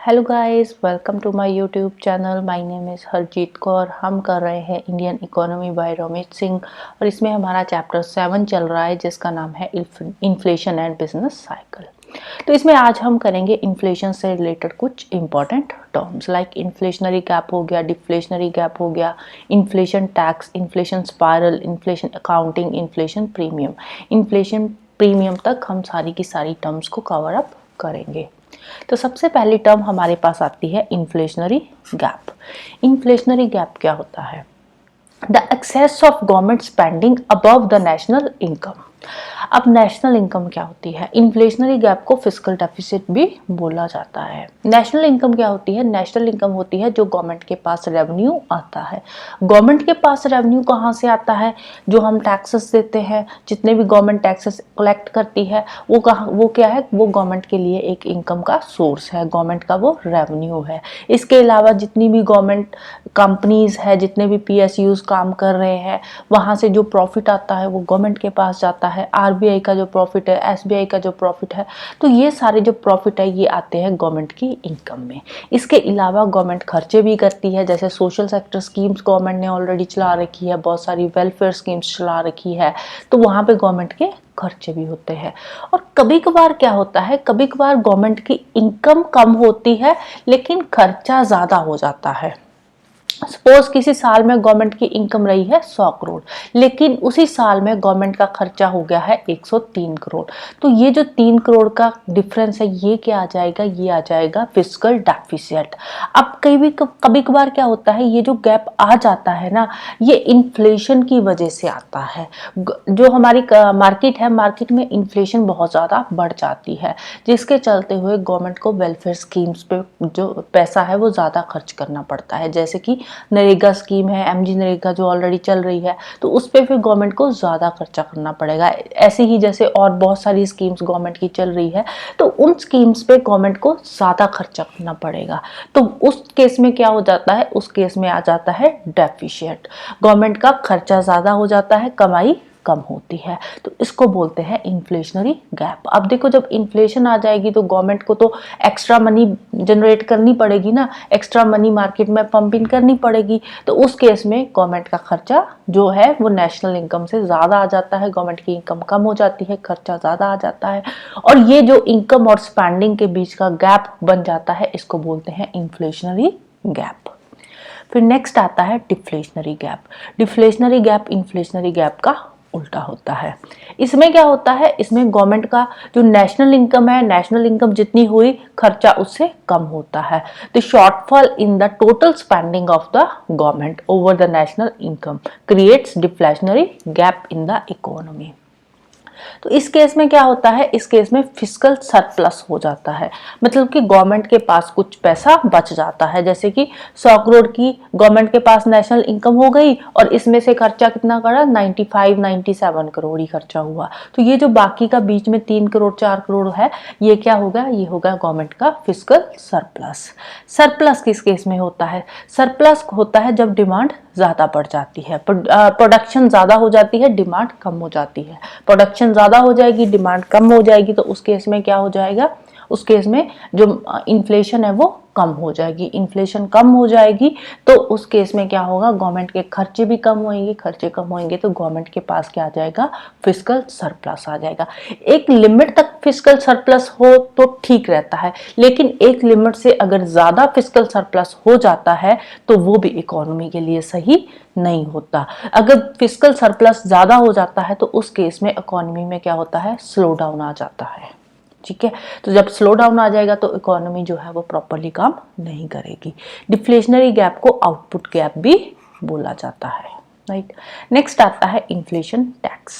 Hello guys, welcome to my YouTube channel. My name is Harjeet Kaur. हम कर रहे हैं Indian economy by Ramesh Singh और इसमें हमारा चैप्टर 7 चल रहा है जिसका नाम है इन्फ्लेशन एंड बिजनेस साइकिल। तो इसमें आज हम करेंगे इन्फ्लेशन से रिलेटेड कुछ important terms like inflationary gap हो गया, डिफ्लेशनरी गैप हो गया, inflation tax, inflation spiral, inflation accounting, inflation premium. Inflation premium तक हम सारी की सारी टर्म्स को कवर अप करेंगे। तो सबसे पहली टर्म हमारे पास आती है इन्फ्लेशनरी गैप। इन्फ्लेशनरी गैप क्या होता है? The excess of government spending above the national income. अब नेशनल इनकम क्या होती है? इन्फ्लेशनरी गैप को फिस्कल डेफिसिट भी बोला जाता है। नेशनल इनकम क्या होती है? नेशनल इनकम होती है जो गवर्नमेंट के पास रेवेन्यू आता है। गवर्नमेंट के पास रेवेन्यू कहाँ से आता है? जो हम टैक्सेस देते हैं, जितने भी गवर्नमेंट टैक्सेस कलेक्ट करती है वो क्या है? वो गवर्नमेंट के लिए एक इनकम का सोर्स है, गवर्नमेंट का वो रेवेन्यू है। इसके अलावा जितनी भी गवर्नमेंट कंपनीज है, जितने भी पीएसयूज काम कर रहे हैं, वहाँ से जो प्रॉफिट आता है वो गवर्नमेंट के पास जाता है। आरबीआई का जो प्रॉफिट है, एसबीआई का जो प्रॉफिट है, तो ये सारे जो प्रॉफिट है ये आते हैं गवर्नमेंट की इनकम में। इसके अलावा गवर्नमेंट खर्चे भी करती है, जैसे सोशल सेक्टर स्कीम्स गवर्नमेंट ने ऑलरेडी चला रखी है, बहुत सारी वेलफेयर स्कीम्स चला रखी है, तो वहाँ पे गवर्नमेंट के खर्चे भी होते हैं। और कभी कभार क्या होता है, कभी कभार गवर्नमेंट की इनकम कम होती है लेकिन खर्चा ज़्यादा हो जाता है। सपोज किसी साल में गवर्नमेंट की इनकम रही है 100 करोड़, लेकिन उसी साल में गवर्नमेंट का खर्चा हो गया है 103 करोड़। तो ये जो 3 करोड़ का डिफरेंस है ये क्या आ जाएगा? ये आ जाएगा फिस्कल डेफिसिट। अब कभी कभार क्या होता है, ये जो गैप आ जाता है ना, ये इन्फ्लेशन की वजह से आता है। जो हमारी मार्केट है, मार्केट में इन्फ्लेशन बहुत ज़्यादा बढ़ जाती है, जिसके चलते हुए गवर्नमेंट को वेलफेयर स्कीम्स पे जो पैसा है वो ज़्यादा खर्च करना पड़ता है। जैसे कि नरेगा स्कीम है, एमजी नरेगा जो ऑलरेडी चल रही है, तो उस पर फिर गवर्नमेंट को ज़्यादा खर्चा करना पड़ेगा। ऐसे ही जैसे और बहुत सारी स्कीम्स गवर्नमेंट की चल रही है, तो उन स्कीम्स पे गवर्नमेंट को ज़्यादा खर्चा करना पड़ेगा। तो उस केस में क्या हो जाता है? उस केस में आ जाता है डेफिशिएंट। गवर्नमेंट का खर्चा ज़्यादा हो जाता है, कमाई कम होती है, तो इसको बोलते हैं इन्फ्लेशनरी गैप। अब देखो, जब इन्फ्लेशन आ जाएगी तो गवर्नमेंट को तो एक्स्ट्रा मनी जनरेट करनी पड़ेगी ना, एक्स्ट्रा मनी मार्केट में पंपिंग करनी पड़ेगी। तो उस केस में गवर्नमेंट का खर्चा जो है वो नेशनल इनकम से ज़्यादा आ जाता है, गवर्नमेंट की इनकम कम हो जाती है, खर्चा ज़्यादा आ जाता है, और ये जो इनकम और स्पेंडिंग के बीच का गैप बन जाता है, इसको बोलते हैं इन्फ्लेशनरी गैप। फिर नेक्स्ट आता है deflationary gap. Deflationary gap inflationary gap का उल्टा होता है। इसमें क्या होता है? इसमें गवर्नमेंट का जो नेशनल इनकम है, नेशनल इनकम जितनी हुई, खर्चा उससे कम होता है। The shortfall in the total spending of the government over the national income creates deflationary gap in the economy. तो इस केस में क्या होता है? इस केस में फिस्कल सरप्लस हो जाता है, मतलब कि गवर्नमेंट के पास कुछ पैसा बच जाता है। जैसे कि 100 करोड़ की गवर्नमेंट के पास नेशनल इनकम हो गई और इसमें से खर्चा कितना करा? 97 करोड़ ही खर्चा हुआ। तो ये जो बाकी का बीच में 3 करोड़ 4 करोड़ है, ये क्या होगा? ये होगा गवर्नमेंट का फिस्कल सरप्लस। सरप्लस किस केस में होता है? सरप्लस होता है जब डिमांड ज़्यादा बढ़ जाती है, प्रोडक्शन ज़्यादा हो जाती है, डिमांड कम हो जाती है। प्रोडक्शन ज़्यादा हो जाएगी, डिमांड कम हो जाएगी, तो उस केस में क्या हो जाएगा? उस केस में जो इन्फ्लेशन है वो कम हो जाएगी। इन्फ्लेशन कम हो जाएगी तो उस केस में क्या होगा? गवर्नमेंट के खर्चे भी कम होंगे, खर्चे कम होंगे तो गवर्नमेंट के पास क्या आ जाएगा? फिस्कल सरप्लस आ जाएगा। एक लिमिट तक फिस्कल सरप्लस हो तो ठीक रहता है, लेकिन एक लिमिट से अगर ज़्यादा फिस्कल सरप्लस हो जाता है तो वो भी इकोनॉमी के लिए सही नहीं होता। अगर फिस्कल सरप्लस ज़्यादा हो जाता है तो उस केस में इकोनॉमी में क्या होता है? स्लो डाउन आ जाता है। ठीक है, तो जब स्लो डाउन आ जाएगा तो इकोनॉमी जो है वो प्रॉपरली काम नहीं करेगी। डिफ्लेशनरी गैप को आउटपुट गैप भी बोला जाता है, राइट। नेक्स्ट आता है इन्फ्लेशन टैक्स।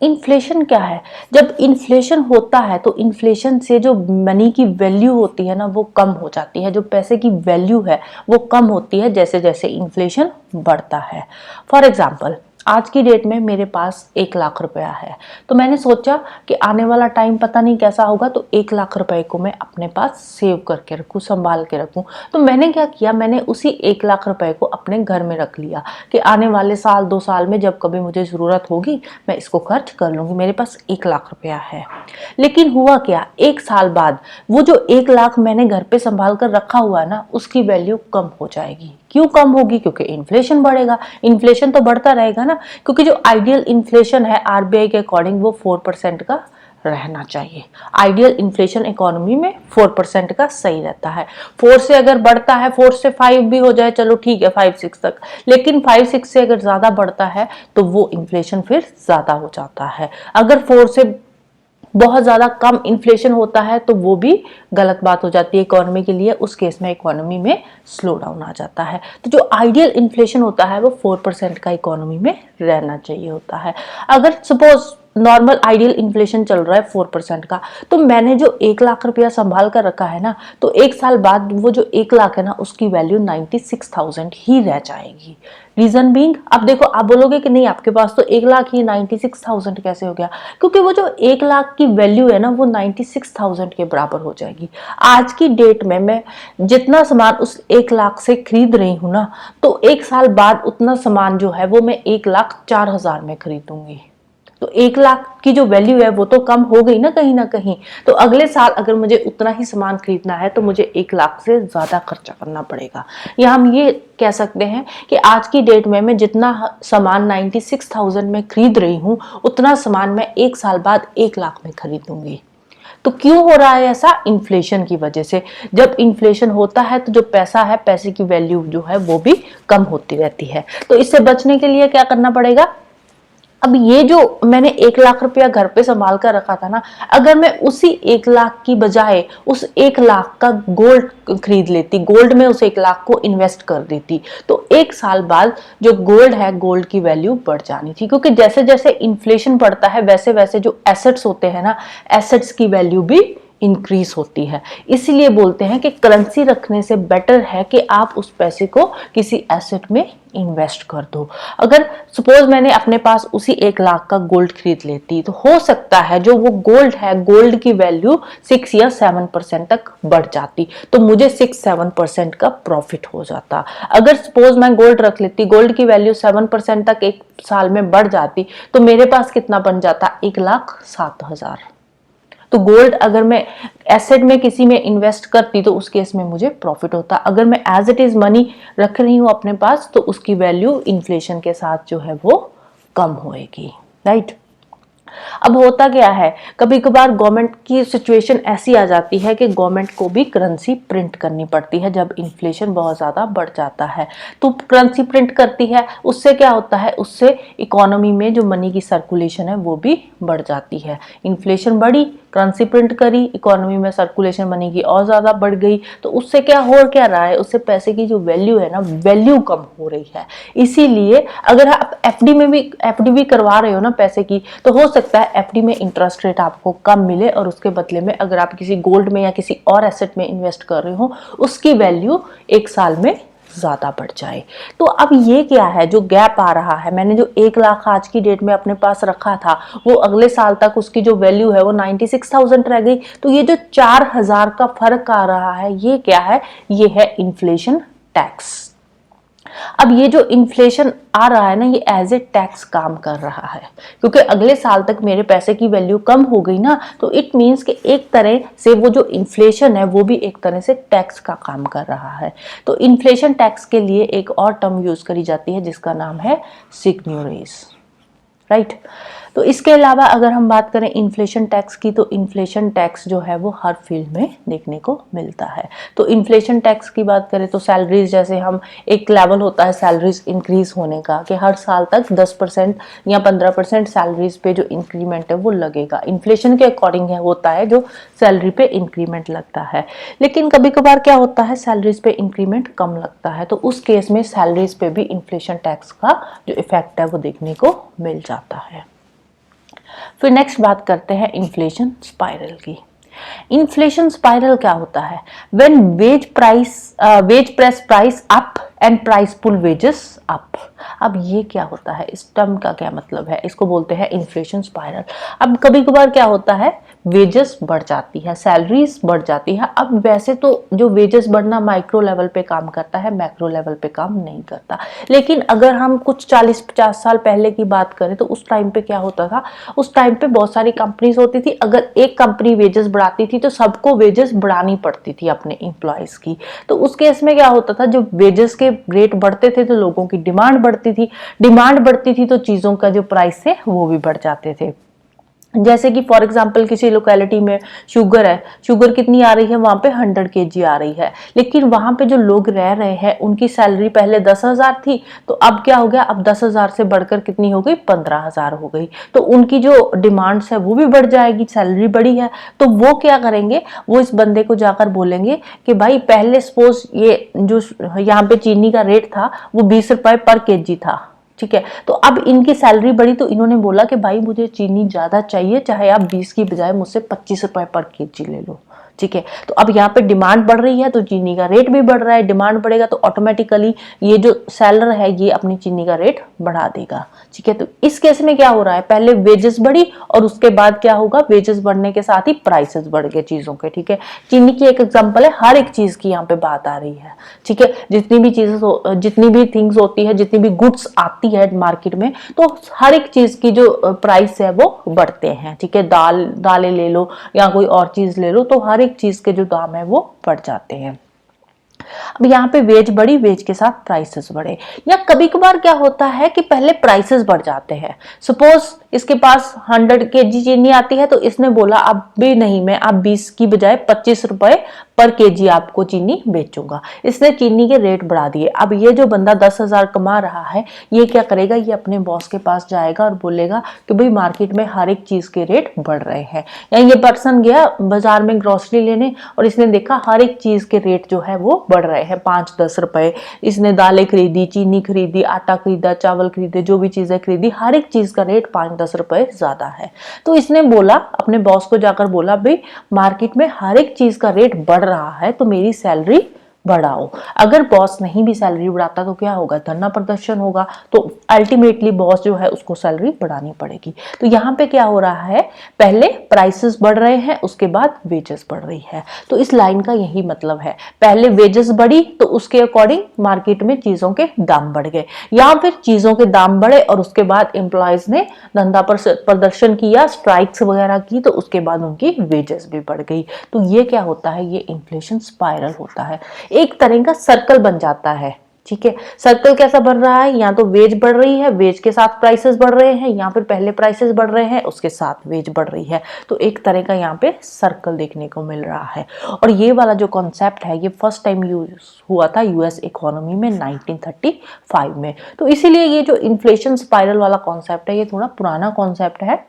इन्फ्लेशन क्या है? जब इन्फ्लेशन होता है तो इन्फ्लेशन से जो मनी की वैल्यू होती है ना वो कम हो जाती है, जो पैसे की वैल्यू है वो कम होती है जैसे जैसे इन्फ्लेशन बढ़ता है। फॉर एग्जाम्पल, आज की डेट में मेरे पास 1 लाख रुपया है, तो मैंने सोचा कि आने वाला टाइम पता नहीं कैसा होगा, तो 1 लाख रुपए को मैं अपने पास सेव करके रखूँ, संभाल के रखूँ। तो मैंने क्या किया, मैंने उसी 1 लाख रुपए को अपने घर में रख लिया कि आने वाले साल 2 साल में जब कभी मुझे ज़रूरत होगी मैं इसको खर्च कर लूँगी, मेरे पास 1 लाख रुपया है। लेकिन हुआ क्या, 1 साल बाद वो जो 1 लाख मैंने घर पे संभाल कर रखा हुआ है ना, उसकी वैल्यू कम हो जाएगी। क्यों कम होगी? क्योंकि इन्फ्लेशन बढ़ेगा। इन्फ्लेशन तो बढ़ता रहेगा ना, क्योंकि जो आइडियल इन्फ्लेशन है आरबीआई के अकॉर्डिंग वो 4% का रहना चाहिए। आइडियल इन्फ्लेशन इकोनॉमी में 4% का सही रहता है। 4 से अगर बढ़ता है, 4 से 5 भी हो जाए, चलो ठीक है 5-6 तक, लेकिन 5-6 से अगर ज्यादा बढ़ता है तो वो इन्फ्लेशन फिर ज्यादा हो जाता है। अगर 4 से बहुत ज़्यादा कम इन्फ्लेशन होता है तो वो भी गलत बात हो जाती है इकोनॉमी के लिए। उस केस में इकोनॉमी में स्लो डाउन आ जाता है। तो जो आइडियल इन्फ्लेशन होता है वो 4% का इकोनॉमी में रहना चाहिए होता है। अगर सपोज नॉर्मल आइडियल इन्फ्लेशन चल रहा है 4% का, तो मैंने जो 1 लाख रुपया संभाल कर रखा है ना, तो 1 साल बाद वो जो 1 लाख है ना, उसकी वैल्यू 96,000 ही रह जाएगी। रीजन बीइंग, अब देखो आप बोलोगे कि नहीं आपके पास तो 1 लाख ही, 96,000 कैसे हो गया? क्योंकि वो जो 1 लाख की वैल्यू है ना, वो 96,000 के बराबर हो जाएगी। आज की डेट में मैं जितना सामान उस 1 लाख से खरीद रही हूँ ना, तो 1 साल बाद उतना सामान जो है वो मैं 1,04,000 में खरीदूंगी। तो 1 लाख की जो वैल्यू है वो तो कम हो गई ना कहीं। तो अगले साल अगर मुझे उतना ही सामान खरीदना है तो मुझे 1 लाख से ज्यादा खर्चा करना पड़ेगा। या हम ये कह सकते हैं कि आज की डेट में मैं जितना सामान 96,000 में खरीद रही हूँ, उतना सामान मैं 1 साल बाद 1 लाख में खरीदूंगी। तो क्यों हो रहा है ऐसा? इन्फ्लेशन की वजह से। जब इन्फ्लेशन होता है तो जो पैसा है, पैसे की वैल्यू जो है वो भी कम होती रहती है। तो इससे बचने के लिए क्या करना पड़ेगा? अब ये जो मैंने 1 लाख रुपया घर पे संभाल कर रखा था ना, अगर मैं उसी 1 लाख की बजाय उस 1 लाख का गोल्ड खरीद लेती, गोल्ड में उस 1 लाख को इन्वेस्ट कर देती, तो 1 साल बाद जो गोल्ड है, गोल्ड की वैल्यू बढ़ जानी थी। क्योंकि जैसे जैसे इन्फ्लेशन बढ़ता है वैसे वैसे जो एसेट्स होते हैं ना, एसेट्स की वैल्यू भी इंक्रीज होती है। इसीलिए बोलते हैं कि करेंसी रखने से बेटर है कि आप उस पैसे को किसी एसेट में इन्वेस्ट कर दो। अगर सपोज मैंने अपने पास उसी 1 लाख का गोल्ड खरीद लेती, तो हो सकता है जो वो गोल्ड है, गोल्ड की वैल्यू 6 या 7% तक बढ़ जाती, तो मुझे 6-7% का प्रॉफिट हो जाता। अगर सपोज मैं गोल्ड रख लेती, गोल्ड की वैल्यू 7% तक 1 साल में बढ़ जाती, तो मेरे पास कितना बन जाता? 1,07,000। तो गोल्ड अगर मैं एसेट में किसी में इन्वेस्ट करती तो उस केस में मुझे प्रॉफिट होता। अगर मैं एज इट इज मनी रख रही हूं अपने पास तो उसकी वैल्यू इन्फ्लेशन के साथ जो है वो कम होएगी, राइट। अब होता क्या है, कभी कभार गवर्नमेंट की सिचुएशन ऐसी आ जाती है कि गवर्नमेंट को भी करेंसी प्रिंट करनी पड़ती है जब इन्फ्लेशन बहुत ज़्यादा बढ़ जाता है। तो करेंसी प्रिंट करती है, उससे क्या होता है, उससे इकोनॉमी में जो मनी की सर्कुलेशन है वो भी बढ़ जाती है। इन्फ्लेशन बढ़ी, करेंसी प्रिंट करी, इकोनॉमी में सर्कुलेशन मनी की और ज़्यादा बढ़ गई, तो उससे क्या हो क्या रहा है, उससे पैसे की जो वैल्यू है ना, वैल्यू कम हो रही है। इसीलिए अगर आप एफडी भी करवा रहे हो ना पैसे की, तो हो सकता है एफडी में इंटरेस्ट रेट आपको कम मिले और उसके बदले में अगर आप किसी गोल्ड में या किसी और एसेट में इन्वेस्ट कर रहे हो, उसकी वैल्यू 1 साल में ज्यादा बढ़ जाए। तो अब ये क्या है जो गैप आ रहा है, मैंने जो 1 लाख आज की डेट में अपने पास रखा था, वो अगले साल तक उसकी जो वैल्यू है वो 96,000 रह गई। तो ये जो 4,000 का फर्क आ रहा है, ये क्या है? ये है इन्फ्लेशन टैक्स। अब ये जो इन्फ्लेशन आ रहा है ना, ये एज ए टैक्स काम कर रहा है, क्योंकि अगले साल तक मेरे पैसे की वैल्यू कम हो गई ना, तो इट मीन्स कि एक तरह से वो जो इन्फ्लेशन है वो भी एक तरह से टैक्स का काम कर रहा है। तो इन्फ्लेशन टैक्स के लिए एक और टर्म यूज करी जाती है जिसका नाम है सिग्न्योरेज, राइट। तो इसके अलावा अगर हम बात करें इन्फ्लेशन टैक्स की, तो इन्फ्लेशन टैक्स जो है वो हर फील्ड में देखने को मिलता है। तो इन्फ्लेशन टैक्स की बात करें तो सैलरीज, जैसे हम एक लेवल होता है सैलरीज इंक्रीज होने का कि हर साल तक 10% या 15% सैलरीज पे जो इंक्रीमेंट है वो लगेगा। इन्फ्लेशन के अकॉर्डिंग है होता है जो सैलरी पे इंक्रीमेंट लगता है। लेकिन कभी कभार क्या होता है, सैलरीज पे इंक्रीमेंट कम लगता है, तो उस केस में सैलरीज पे भी इन्फ्लेशन टैक्स का जो इफेक्ट है वो देखने को मिल जाता है। फिर नेक्स्ट बात करते हैं इन्फ्लेशन स्पाइरल की। इन्फ्लेशन स्पाइरल क्या होता है? When wage press price up and price pull wages up. अब ये क्या होता है, इस टर्म का क्या मतलब है, इसको बोलते हैं इन्फ्लेशन स्पाइरल। अब कभी कभार क्या होता है, वेजेस बढ़ जाती है, सैलरीज बढ़ जाती है। अब वैसे तो जो वेजेस बढ़ना माइक्रो लेवल पे काम करता है, मैक्रो लेवल पे काम नहीं करता। लेकिन अगर हम कुछ 40-50 साल पहले की बात करें तो उस टाइम पे क्या होता था, उस टाइम पे बहुत सारी कंपनीज होती थी। अगर एक कंपनी वेजेस बढ़ाती थी तो सबको वेजेस बढ़ानी पड़ती थी अपने एम्प्लॉयज की। तो उस केस में क्या होता था, जब वेजेस के रेट बढ़ते थे तो लोगों की डिमांड बढ़ती थी, डिमांड बढ़ती थी तो चीजों का जो प्राइस है वो भी बढ़ जाते थे। जैसे कि फॉर एग्जांपल किसी लोकेलिटी में शुगर है, शुगर कितनी आ रही है वहां पे 100 kg आ रही है, लेकिन वहां पे जो लोग रह रहे हैं उनकी सैलरी पहले 10,000 थी, तो अब क्या हो गया, अब 10,000 से बढ़कर कितनी हो गई, 15,000 हो गई। तो उनकी जो डिमांड्स है वो भी बढ़ जाएगी, सैलरी बढ़ी है। तो वो क्या करेंगे, वो इस बंदे को जाकर बोलेंगे कि भाई पहले सपोज ये जो यहाँ पे चीनी का रेट था वो 20 रुपए पर केजी था, ठीक है, तो अब इनकी सैलरी बढ़ी तो इन्होंने बोला कि भाई मुझे चीनी ज्यादा चाहिए, चाहे आप 20 की बजाय मुझसे 25 रुपए पर केजी ले लो, ठीक है। तो अब यहाँ पे डिमांड बढ़ रही है तो चीनी का रेट भी बढ़ रहा है, डिमांड बढ़ेगा तो ऑटोमेटिकली ये जो सेलर है ये अपनी चीनी का रेट बढ़ा देगा, ठीक है। तो इस केस में क्या हो रहा है, पहले वेजेस बढ़ी और उसके बाद क्या होगा, वेजेस बढ़ने के साथ ही प्राइसेस बढ़ गए चीजों के, ठीक है। चीनी की एक एग्जांपल है, हर एक चीज की यहाँ पे बात आ रही है, ठीक है। जितनी भी चीजें, जितनी भी थिंग्स होती है, जितनी भी गुड्स आती है मार्केट में, तो हर एक चीज की जो प्राइस है वो बढ़ते हैं, ठीक है। दालें ले लो या कोई और चीज ले लो, तो हर एक चीज के जो दाम है वो बढ़ जाते हैं। अब यहाँ पे वेज बढ़ी, वेज के साथ प्राइसेस बढ़े। या कभी कभार क्या होता है कि पहले प्राइसेस बढ़ जाते हैं, सपोज इसके पास 100 kg चीनी आती है तो इसने बोला अब भी नहीं, मैं अब 20 की बजाय 25 रुपए पर केजी आपको चीनी बेचूंगा। इसने चीनी के रेट बढ़ा दिए। अब ये जो बंदा 10,000 कमा रहा है ये क्या करेगा, ये अपने बॉस के पास जाएगा और बोलेगा कि भाई मार्केट में हर एक चीज के रेट बढ़ रहे हैं। या ये पर्सन गया बाजार में ग्रोसरी लेने और इसने देखा हर एक चीज के रेट जो है वो बढ़ रहे हैं 5-10 रुपए। इसने दालें खरीदी, चीनी खरीदी, आटा खरीदा, चावल खरीदे, जो भी चीजें खरीदी, हर एक चीज का रेट 5-10 रुपए ज्यादा है। तो इसने बोला, अपने बॉस को जाकर बोला, भाई मार्केट में हर एक चीज का रेट बढ़ रहा है तो मेरी सैलरी बढ़ाओ। अगर बॉस नहीं भी सैलरी बढ़ाता तो क्या होगा, धरना प्रदर्शन होगा, तो अल्टीमेटली बॉस जो है उसको सैलरी बढ़ानी पड़ेगी। तो यहाँ पे क्या हो रहा है, पहले प्राइसेस बढ़ रहे हैं, उसके बाद वेजेस बढ़ रही है। तो इस लाइन का यही मतलब है, पहले वेजेस बढ़ी तो उसके अकॉर्डिंग मार्केट में चीजों के दाम बढ़ गए, या फिर चीजों के दाम बढ़े और उसके बाद एम्प्लॉयज ने धंधा प्रदर्शन किया, स्ट्राइक्स वगैरह की, तो उसके बाद उनकी वेजेस भी बढ़ गई। तो ये क्या होता है, ये इन्फ्लेशन स्पाइरल होता है, एक तरह का सर्कल बन जाता है, ठीक है। सर्कल कैसा बन रहा है, या तो वेज बढ़ रही है, वेज के साथ प्राइसेस बढ़ रहे हैं, या फिर पहले प्राइसेस बढ़ रहे हैं उसके साथ वेज बढ़ रही है। तो एक तरह का यहाँ पे सर्कल देखने को मिल रहा है। और ये वाला जो कॉन्सेप्ट है ये फर्स्ट टाइम यूज हुआ था यूएस इकोनॉमी में 1935 में। तो इसीलिए ये जो इन्फ्लेशन स्पाइरल वाला कॉन्सेप्ट है ये थोड़ा पुराना कॉन्सेप्ट है,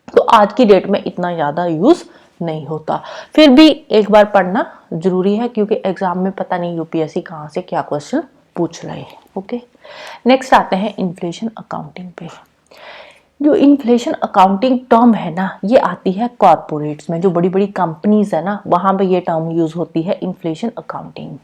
तो आज की डेट में इतना ज्यादा यूज नहीं होता। फिर भी एक बार पढ़ना जरूरी है क्योंकि एग्जाम में पता नहीं यूपीएससी कहाँ से क्या क्वेश्चन पूछ रहे हैं। ओके, नेक्स्ट आते हैं इन्फ्लेशन अकाउंटिंग पे। जो इन्फ्लेशन अकाउंटिंग टर्म है ना, ये आती है कॉर्पोरेट्स में, जो बड़ी बड़ी कंपनीज है ना वहां पे ये टर्म यूज होती है, inflation accounting.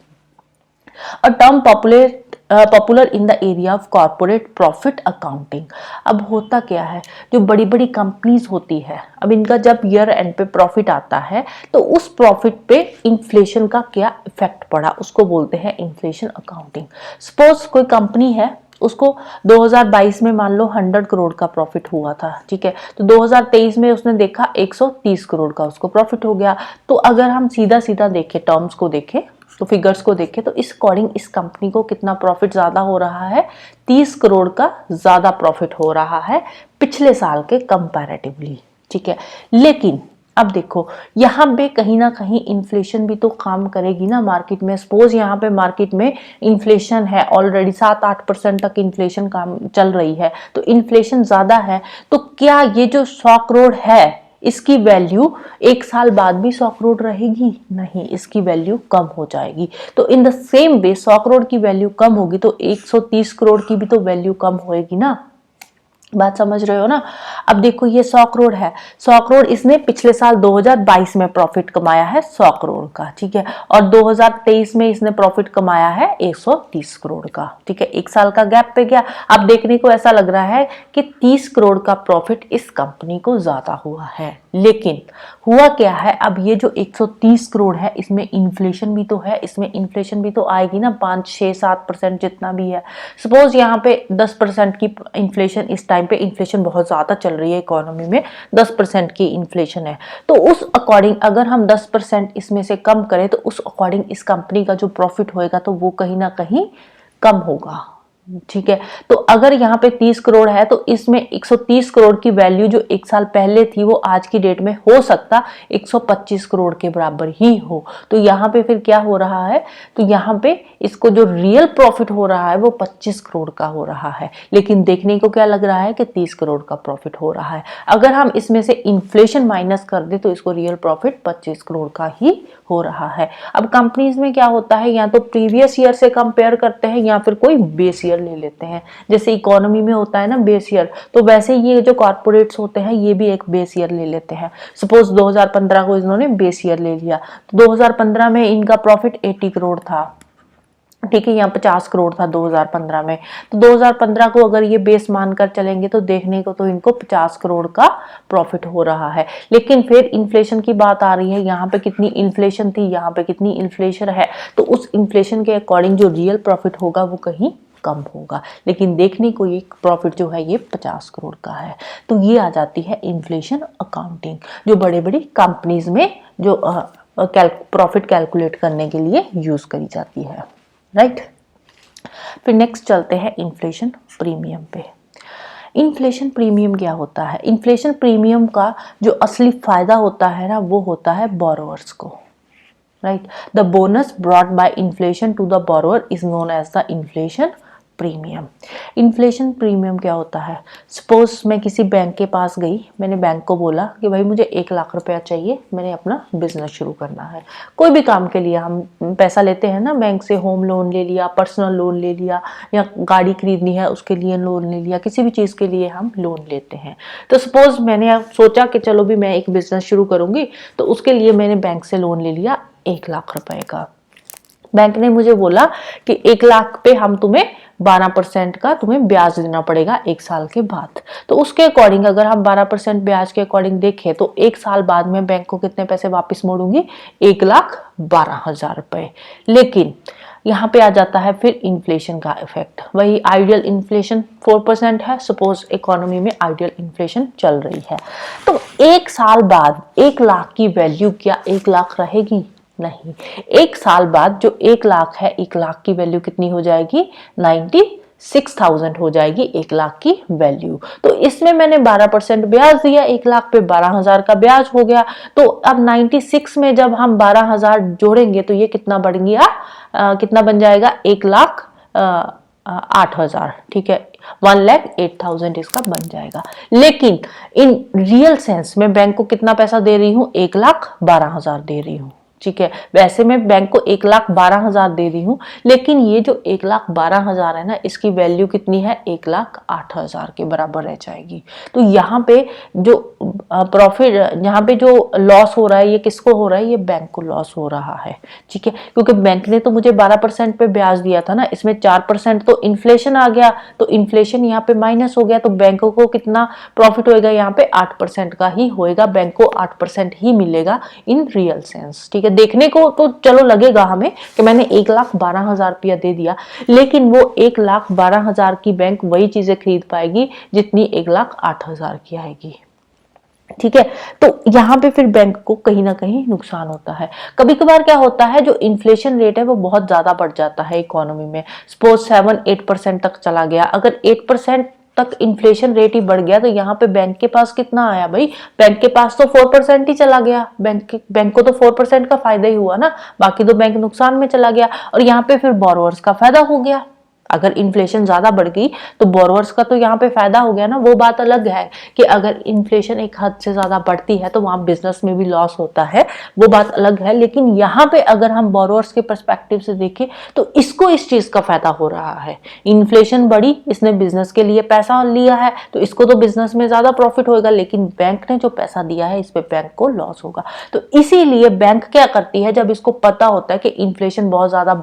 A term popular in the area of corporate profit accounting. अब होता क्या है, जो बड़ी बड़ी कंपनीज होती है, अब इनका जब ईयर एंड पे प्रॉफिट आता है तो उस प्रॉफिट पे इन्फ्लेशन का क्या इफेक्ट पड़ा उसको बोलते हैं इन्फ्लेशन अकाउंटिंग। सपोज कोई कंपनी है, उसको 2022 में मान लो 100 करोड़ का प्रॉफिट हुआ था, ठीक है, तो 2023 में उसने देखा 130 करोड़ का उसको प्रॉफिट हो गया। तो अगर हम सीधा सीधा देखें, टर्म्स को देखें, तो फिगर्स को देखें, तो इस अकॉर्डिंग इस कंपनी को कितना प्रॉफिट ज्यादा हो रहा है, 30 करोड़ का ज्यादा प्रॉफिट हो रहा है पिछले साल के कंपैरेटिवली, ठीक है। लेकिन अब देखो यहाँ पे कहीं ना कहीं इन्फ्लेशन भी तो काम करेगी ना मार्केट में। सपोज यहाँ पे मार्केट में इन्फ्लेशन है ऑलरेडी 7-8% तक इन्फ्लेशन काम चल रही है, तो इन्फ्लेशन ज्यादा है, तो क्या ये जो 100 करोड़ है इसकी वैल्यू एक साल बाद भी 100 करोड़ रहेगी? नहीं, इसकी वैल्यू कम हो जाएगी। तो in the same way 100 crore की वैल्यू कम होगी तो 130 करोड़ की भी तो वैल्यू कम होएगी ना। बात समझ रहे हो ना। अब देखो ये 100 करोड़ है, 100 करोड़ इसने पिछले साल 2022 में प्रॉफिट कमाया है 100 करोड़ का, ठीक है, और 2023 में इसने प्रॉफिट कमाया है 130 करोड़ का, ठीक है, एक साल का गैप पे गया। अब देखने को ऐसा लग रहा है कि 30 करोड़ का प्रॉफिट इस कंपनी को ज्यादा हुआ है, लेकिन हुआ क्या है, अब ये जो 130 करोड़ है इसमें इन्फ्लेशन भी तो है, इसमें इन्फ्लेशन भी तो आएगी ना, 5, 6, 7% जितना भी है। सपोज यहाँ पे 10% की इन्फ्लेशन, इस टाइम पे इन्फ्लेशन बहुत ज्यादा चल रही है इकोनॉमी में, 10% की इन्फ्लेशन है, तो उस अकॉर्डिंग अगर हम 10% इसमें से कम करें तो उस अकॉर्डिंग इस कंपनी का जो प्रॉफिट होएगा तो वो कहीं ना कहीं कम होगा, ठीक है। तो अगर यहाँ पे 30 करोड़ है तो इसमें 130 करोड़ की वैल्यू जो एक साल पहले थी वो आज की डेट में हो सकता 125 करोड़ के बराबर ही हो। तो यहाँ पे फिर क्या हो रहा है, तो यहाँ पे इसको जो रियल प्रॉफिट हो रहा है वो 25 करोड़ का हो रहा है, लेकिन देखने को क्या लग रहा है कि 30 करोड़ का प्रॉफिट हो रहा है। अगर हम इसमें से इन्फ्लेशन माइनस कर दे तो इसको रियल प्रॉफिट 25 करोड़ का ही हो रहा है। अब कंपनीज में क्या होता है, या तो प्रीवियस ईयर से कंपेयर करते हैं या फिर कोई बेस ईयर ले लेते हैं, जैसे इकोनॉमी में होता है ना बेस ईयर, तो वैसे ये जो कॉर्पोरेट्स होते हैं ये भी एक बेस ईयर ले लेते हैं। सपोज 2015 को इन्होंने बेस ईयर ले लिया, तो 2015 में इनका प्रॉफिट 80 करोड़ था, ठीक है, यहाँ 50 करोड़ था 2015 में, तो 2015 को अगर ये बेस मानकर चलेंगे तो देखने को तो इनको 50 करोड़ का प्रॉफिट हो रहा है। लेकिन फिर इन्फ्लेशन की बात आ रही है, यहाँ पे कितनी इन्फ्लेशन थी, यहाँ पे कितनी इन्फ्लेशन है, तो उस इन्फ्लेशन के अकॉर्डिंग जो रियल प्रॉफिट होगा वो कहीं कम होगा, लेकिन देखने को ये प्रॉफिट जो है ये 50 करोड़ का है। तो ये आ जाती है इन्फ्लेशन अकाउंटिंग, जो बड़े बड़ी कंपनीज में जो प्रॉफिट कैलकुलेट करने के लिए यूज करी जाती है, राइट। फिर नेक्स्ट चलते हैं इन्फ्लेशन प्रीमियम पे। इन्फ्लेशन प्रीमियम क्या होता है, इन्फ्लेशन प्रीमियम का जो असली फायदा होता है ना वो होता है बोरोवर्स को, right. The bonus brought by inflation to the borrower is known as the inflation premium. Inflation premium क्या होता है, सपोज मैं किसी बैंक के पास गई, मैंने बैंक को बोला कि भाई मुझे 1 लाख रुपया चाहिए, मैंने अपना बिजनेस शुरू करना है। कोई भी काम के लिए हम पैसा लेते हैं ना बैंक से, होम लोन ले लिया, पर्सनल लोन ले लिया, या गाड़ी खरीदनी है उसके लिए लोन ले लिया, किसी भी चीज़ के लिए हम लोन लेते हैं। तो सपोज मैंने सोचा कि चलो भी मैं एक बिजनेस शुरू करूंगी, तो उसके लिए मैंने बैंक से लोन ले लिया 1 लाख रुपए का। बैंक ने मुझे बोला कि 1 लाख पे हम तुम्हें 12% का तुम्हें ब्याज देना पड़ेगा 1 साल के बाद। तो उसके अकॉर्डिंग अगर हम 12% ब्याज के अकॉर्डिंग देखें तो 1 साल बाद में बैंक को कितने पैसे वापस मोड़ूंगी, 1,12,000 रुपए। लेकिन यहाँ पे आ जाता है फिर इन्फ्लेशन का इफेक्ट। वही आइडियल इन्फ्लेशन 4% है, सपोज इकोनॉमी में आइडियल इन्फ्लेशन चल रही है, तो 1 साल बाद 1 लाख की वैल्यू क्या 1 लाख रहेगी, नहीं। 1 साल बाद जो 1 लाख है, 1 लाख की वैल्यू कितनी हो जाएगी, 96,000 हो जाएगी 1 लाख की वैल्यू। तो इसमें मैंने 12% ब्याज दिया, 1 लाख पे 12,000 का ब्याज हो गया। तो अब 96 में जब हम 12,000 जोड़ेंगे तो ये कितना बढ़ गया, कितना बन जाएगा, 1,08,000, ठीक है, 1,08,000 इसका बन जाएगा। लेकिन इन रियल सेंस में बैंक को कितना पैसा दे रही हूँ, 1,12,000 दे रही हूँ, ठीक है। वैसे मैं बैंक को 1,12,000 दे रही हूँ, लेकिन ये जो 1,12,000 है ना, इसकी वैल्यू कितनी है, 1,08,000 के बराबर रह जाएगी। तो यहाँ पे जो प्रॉफिट, यहाँ पे जो लॉस हो रहा है ये किसको हो रहा है, ये बैंक को लॉस हो रहा है, ठीक है, क्योंकि बैंक ने तो मुझे 12% पे ब्याज दिया था ना, इसमें 4% तो इन्फ्लेशन आ गया, तो इन्फ्लेशन यहाँ पे माइनस हो गया, तो बैंक को कितना प्रॉफिट होएगा, यहाँ पे 8% का ही होएगा, बैंक को 8% ही मिलेगा इन रियल सेंस, ठीक है। देखने को तो चलो लगेगा हमें कि मैंने 1,12,000 रुपया दे दिया, लेकिन वो 1,12,000 की बैंक वही चीजें खरीद पाएगी जितनी 1,08,000 की आएगी, ठीक है। तो यहाँ पे फिर बैंक को कहीं ना कहीं नुकसान होता है। कभी कभार क्या होता है, जो इन्फ्लेशन रेट है वो बहुत ज्यादा बढ़ जाता है इकोनॉमी में, सपोज 7-8% तक चला गया। अगर 8% तक इन्फ्लेशन रेट ही बढ़ गया तो यहाँ पे बैंक के पास कितना आया भाई, बैंक के पास तो 4% ही चला गया, बैंक को तो 4% का फायदा ही हुआ ना, बाकी तो बैंक नुकसान में चला गया, और यहाँ पे फिर बोरोवर्स का फायदा हो गया, अगर इन्फ्लेशन ज़्यादा बढ़ गई तो बोरोवर्स का तो यहाँ पे फायदा हो गया ना, वो बात अलग है कि अगर इन्फ्लेशन एक हद से ज़्यादा बढ़ती है तो वहाँ बिजनेस में भी लॉस होता है, वो बात अलग है। लेकिन यहाँ पे अगर हम बोरोवर्स के पर्सपेक्टिव से देखें तो इसको इस चीज़ का फायदा हो रहा है। इन्फ्लेशन बढ़ी, इसने बिजनेस के लिए पैसा लिया है तो इसको तो बिजनेस में ज़्यादा प्रॉफिट होगा, लेकिन बैंक ने जो पैसा दिया है इस पे बैंक को लॉस होगा। तो इसीलिए बैंक क्या करती है, जब इसको पता होता है कि इन्फ्लेशन बहुत ज़्यादा,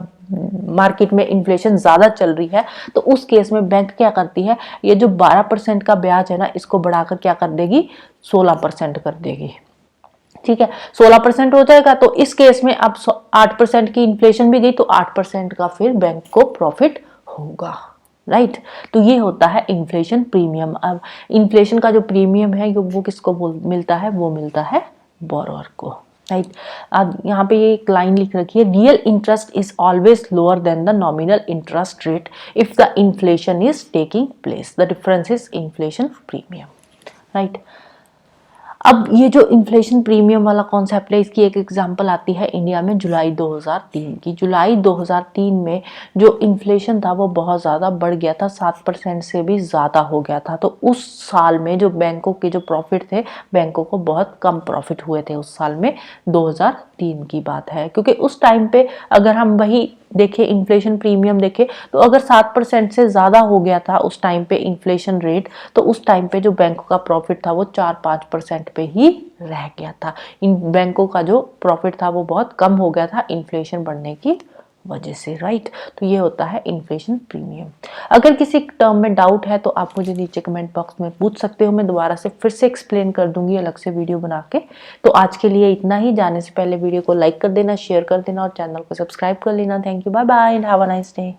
मार्केट में इन्फ्लेशन ज़्यादा चल रही है, तो उस केस में बैंक क्या करती है, ये जो 12% का ब्याज है ना, इसको बढ़ाकर क्या कर देगी, 16% कर देगी। ठीक है, 16% हो जाएगा। तो इस केस में अब 8% की इन्फ्लेशन भी गई तो 8% का फिर बैंक को प्रॉफिट होगा, राइट। तो ये होता है इन्फ्लेशन प्रीमियम। अब इन्फ्लेशन का जो प्रीमियम है वो किसको मिलता है, वो मिलता है बोरोअर को, राइट। अब यहाँ पे ये एक लाइन लिख रखी है, real interest is always lower than the nominal interest rate if the inflation is taking place, the difference is inflation premium, right. अब ये जो इन्फ्लेशन प्रीमियम वाला कॉन्सेप्ट है, इसकी एक एग्जांपल आती है इंडिया में जुलाई 2003 की। जुलाई 2003 में जो इन्फ्लेशन था वो बहुत ज़्यादा बढ़ गया था, 7% से भी ज़्यादा हो गया था। तो उस साल में जो बैंकों के जो प्रॉफिट थे, बैंकों को बहुत कम प्रॉफिट हुए थे उस साल में, 2003 की बात है। क्योंकि उस टाइम पे अगर हम वही देखें, इन्फ्लेशन प्रीमियम देखें, तो अगर 7% से ज़्यादा हो गया था उस टाइम पे इन्फ्लेशन रेट, तो उस टाइम पे जो बैंकों का प्रॉफिट था वो 4-5% पे ही रह गया था। इन बैंकों का जो प्रॉफिट था वो बहुत कम हो गया था इन्फ्लेशन बढ़ने की वजह से, राइट। तो ये होता है इन्फ्लेशन प्रीमियम। अगर किसी टर्म में डाउट है तो आप मुझे नीचे कमेंट बॉक्स में पूछ सकते हो, मैं दोबारा से फिर से एक्सप्लेन कर दूंगी अलग से वीडियो बना के। तो आज के लिए इतना ही। जाने से पहले वीडियो को लाइक कर देना, शेयर कर देना और चैनल को सब्सक्राइब कर लेना। Thank you, bye bye and have a nice day.